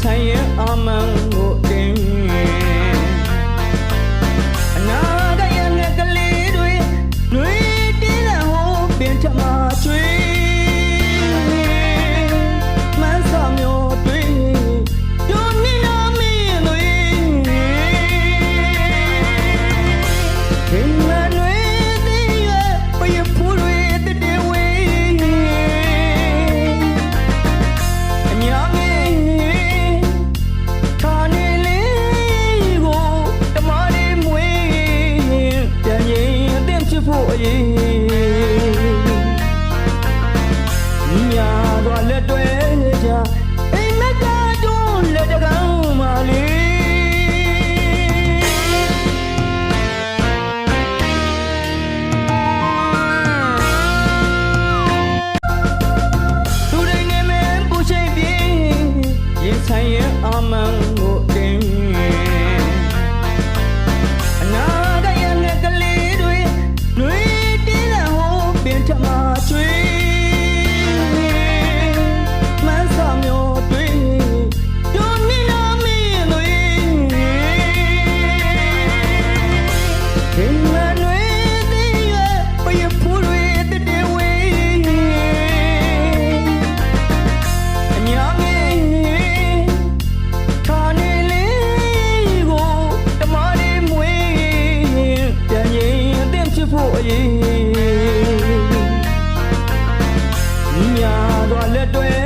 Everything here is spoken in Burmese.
ဆိုင်ရင်အမှန်ကိုတင်အနာဂတ်ရဲ့ငယ်ကလေးတွေနှွေးတင်းတဲ့ဟိုပင်ထမချွေမန်းစာမျိုးတွေဒုနိနာမင်းတွေခင်မနွေသေးရဲ့ပယဖူးတွေတည်တည်ဝေးအညာမင်းခါနေလေးကိုတမလေးမွေးပြန်ရင်အသင့်ဖြစ်ဖို့အရေးညာတော့လက်တွဲကြအိမ်မက်ကတော့လက်တကောင်မလေးသူတွေနေမဲ့ပူချိတ်ပြေးရင်ဆိုင်ရင်အမှန်ကိုတင်အနာဂတ်ရဲ့ငယ်ကလေးတွေနှွေးတင်းတဲ့ဟိုပင်ထမချွေမန်းစာမျိုးတွေဒုနိနာမင်းတွေခင်မနွေသေးရဲ့ပယဖူးတွေတည်တည်ဝေးအညာမင်းခါနေလေးကိုတမလေးမွေးပြန်ရင်အသင့်ဖြစ်ဖို့အရေးညာတော့လက်တွဲ